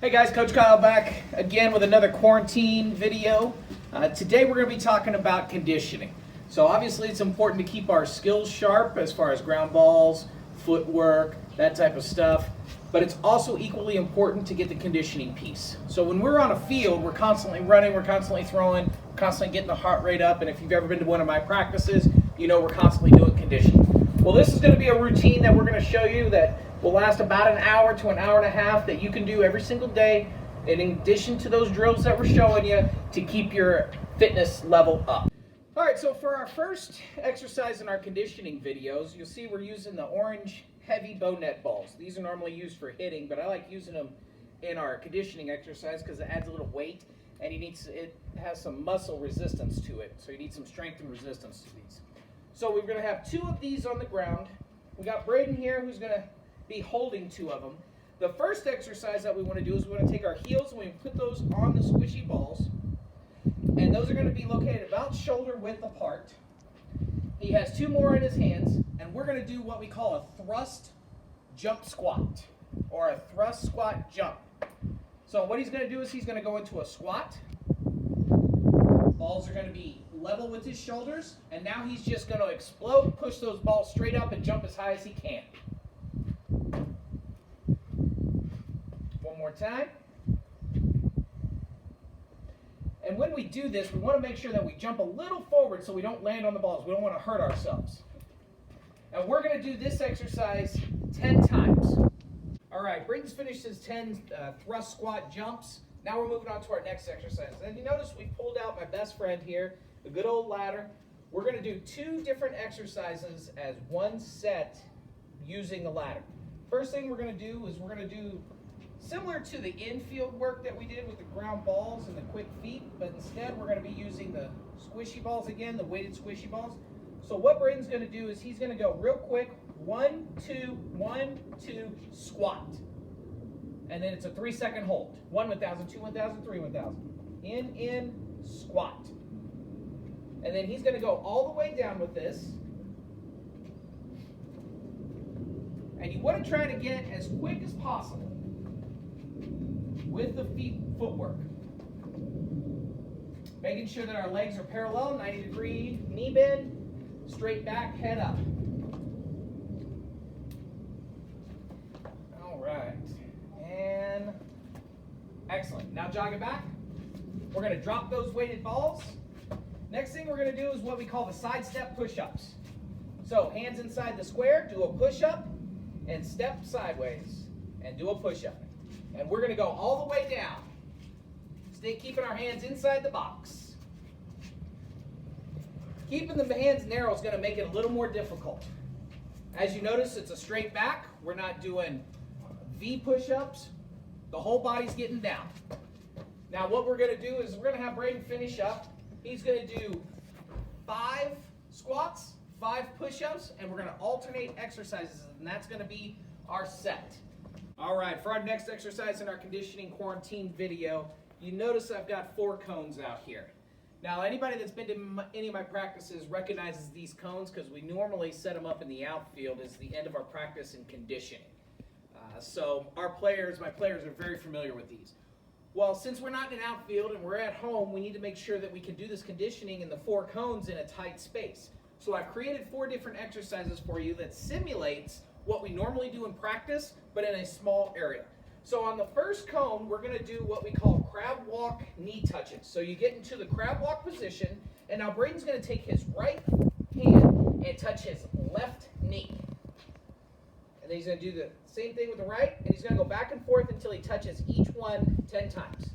Hey guys, Coach Kyle back again with another quarantine video. Today we're going to be talking about conditioning. So obviously it's important to keep our skills sharp as far as ground balls, footwork, that type of stuff. But it's also equally important to get the conditioning piece. So when we're on a field, we're constantly running, we're constantly throwing, constantly getting the heart rate up. And if you've ever been to one of my practices, you know we're constantly doing conditioning. Well, this is going to be a routine that we're going to show you that will last about an hour to an hour and a half that you can do every single day, in addition to those drills that we're showing you, to keep your fitness level up. All right, so for our first exercise in our conditioning videos, you'll see we're using the orange heavy bow net balls. These are normally used for hitting, but I like using them in our conditioning exercise because it adds a little weight and it has some muscle resistance to it. So you need some strength and resistance to these. So we're going to have two of these on the ground. We got Braden here who's going to be holding two of them. The first exercise that we want to do is we want to take our heels and we put those on the squishy balls. And those are going to be located about shoulder width apart. He has two more in his hands, and we're going to do what we call a thrust jump squat, or a thrust squat jump. So what he's going to do is he's going to go into a squat. Balls are going to be level with his shoulders, and now he's just going to explode, push those balls straight up, and jump as high as he can. One more time. And when we do this, we want to make sure that we jump a little forward so we don't land on the balls. We don't want to hurt ourselves. And we're going to do this exercise 10 times. All right, Braden's finished his 10 thrust squat jumps. Now we're moving on to our next exercise. And you notice we pulled out my best friend here, the good old ladder. We're going to do two different exercises as one set using the ladder. First thing we're going to do is we're going to do similar to the infield work that we did with the ground balls and the quick feet, but instead we're going to be using the squishy balls again, the weighted squishy balls. So what Braden's going to do is he's going to go real quick, 1, 2, 1, 2, squat. And then it's a 3-second hold. 1 1,000, 2 1,000, 3 1,000. In, squat. And then he's going to go all the way down with this. And you want to try to get as quick as possible with the footwork. Making sure that our legs are parallel, 90-degree knee bend, straight back, head up. All right. And excellent. Now jog it back. We're going to drop those weighted balls. Next thing we're going to do is what we call the side step push-ups. So hands inside the square, do a push-up, and step sideways, and do a push-up. And we're going to go all the way down. Stay keeping our hands inside the box. Keeping the hands narrow is going to make it a little more difficult. As you notice, it's a straight back. We're not doing V push-ups. The whole body's getting down. Now what we're going to do is we're going to have Braden finish up. He's going to do 5 squats, 5 push-ups, and we're going to alternate exercises, and that's going to be our set. All right, for our next exercise in our conditioning quarantine video, you notice I've got 4 cones out here. Now, anybody that's been to any of my practices recognizes these cones because we normally set them up in the outfield as the end of our practice in conditioning. So my players are very familiar with these. Well, since we're not in an outfield and we're at home, we need to make sure that we can do this conditioning in the 4 cones in a tight space. So I've created 4 different exercises for you that simulates what we normally do in practice, but in a small area. So on the first cone, we're going to do what we call crab walk knee touches. So you get into the crab walk position, and now Braden's going to take his right hand and touch his left knee. And then he's going to do the same thing with the right, and he's going to go back and forth until he touches each one 10 times.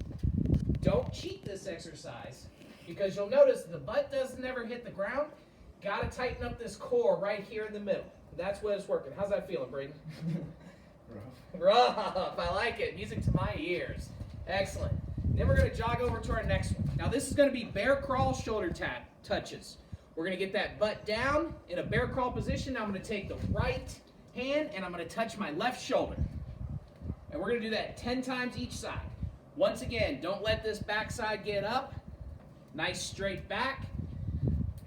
Don't cheat this exercise, because you'll notice the butt doesn't ever hit the ground. Got to tighten up this core right here in the middle. That's what it's working. How's that feeling, Braden? Rough. I like it. Music to my ears. Excellent. Then we're going to jog over to our next one. Now this is going to be bear crawl shoulder touches. We're going to get that butt down in a bear crawl position. Now I'm going to take the right hand and I'm going to touch my left shoulder. And we're going to do that 10 times each side. Once again, don't let this backside get up. Nice straight back.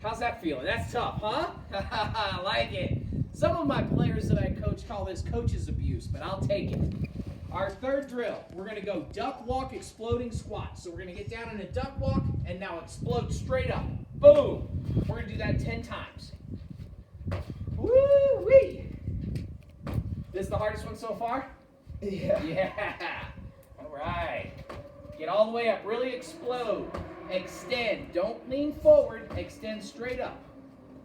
How's that feeling? That's tough, huh? I like it. Some of my players that I coach call this coach's abuse, but I'll take it. Our third drill, we're gonna go duck walk, exploding squat. So we're gonna get down in a duck walk and now explode straight up. Boom. We're gonna do that 10 times. Woo-wee. This is the hardest one so far? Yeah. Yeah. All right. Get all the way up, really explode. Extend, don't lean forward, extend straight up.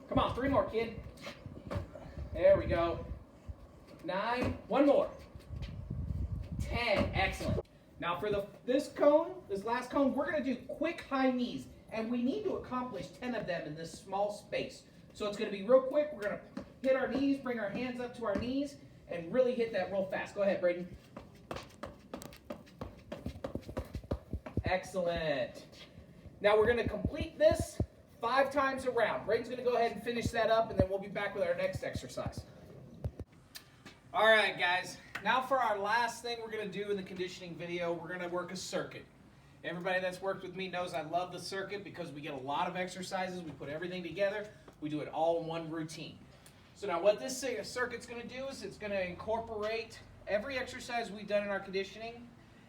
Come on, 3 more, kid. There we go. 9, 1 more. 10, excellent. Now for this last cone, we're gonna do quick high knees, and we need to accomplish 10 of them in this small space. So it's gonna be real quick. We're gonna hit our knees, bring our hands up to our knees, and really hit that real fast. Go ahead, Braden. Excellent. Now we're gonna complete this 5 times around. Braden's gonna go ahead and finish that up, and then we'll be back with our next exercise. All right, guys. Now for our last thing we're gonna do in the conditioning video, we're gonna work a circuit. Everybody that's worked with me knows I love the circuit because we get a lot of exercises, we put everything together, we do it all in one routine. So now what this circuit's gonna do is it's gonna incorporate every exercise we've done in our conditioning,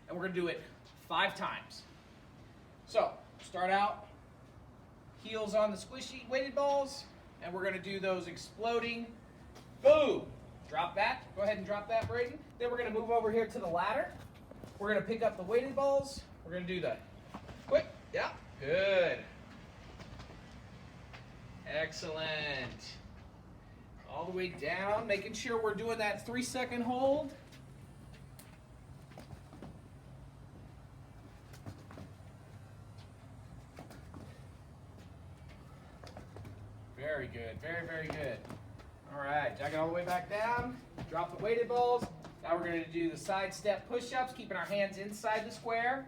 and we're gonna do it 5 times. So, start out, heels on the squishy weighted balls, and we're gonna do those exploding, boom. Drop that, go ahead and drop that, Braden. Then we're gonna move over here to the ladder. We're gonna pick up the weighted balls. We're gonna do that. Quick, yeah, good. Excellent. All the way down, making sure we're doing that 3-second hold. Very good, very, very good. All right, jack it all the way back down. Drop the weighted balls. Now we're going to do the side step push-ups, keeping our hands inside the square.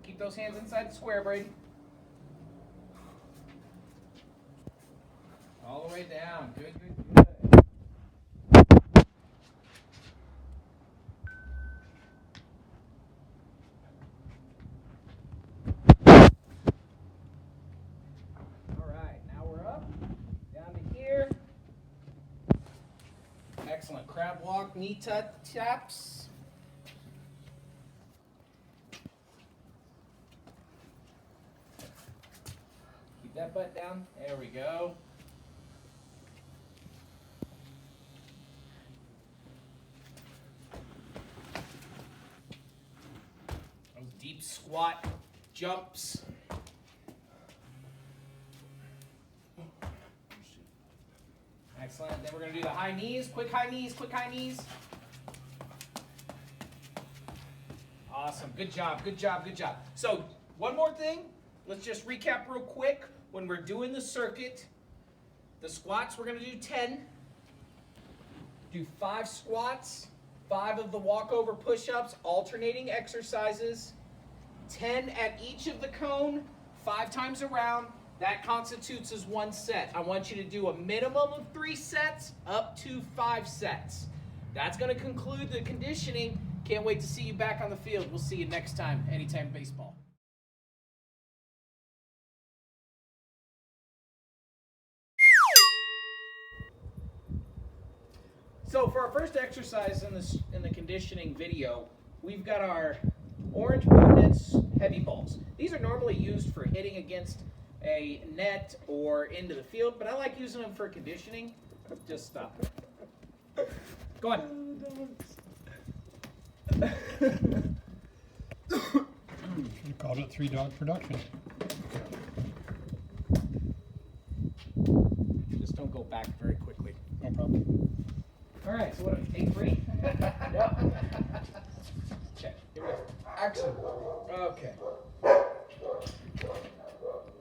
Keep those hands inside the square, Braden. All the way down. Good, good, good. Excellent. Crab walk, knee taps. Keep that butt down. There we go. Those deep squat jumps. Excellent. Then we're going to do the high knees, quick high knees, quick high knees. Awesome. Good job, good job, good job. So one more thing. Let's just recap real quick. When we're doing the circuit, the squats, we're going to do 10. Do 5 squats, 5 of the walkover push-ups, alternating exercises, 10 at each of the cone, 5 times around. That constitutes as 1 set. I want you to do a minimum of 3 sets up to 5 sets. That's going to conclude the conditioning. Can't wait to see you back on the field. We'll see you next time, Anytime Baseball. So for our first exercise in the conditioning video, we've got our orange Bo-Nets heavy balls. These are normally used for hitting against a net or into the field, but I like using them for conditioning. Just stop. Go on. Should have called it 3-dog production. Just don't go back very quickly. No problem. All right, so what, take 3? Yep. Okay, here we go. Action. Okay.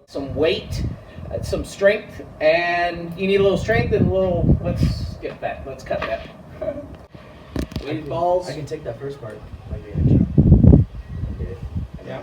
Some weight, some strength, and you need a little strength and a little, let's get that, let's cut that. Weighted balls. I can take that first part. Yeah.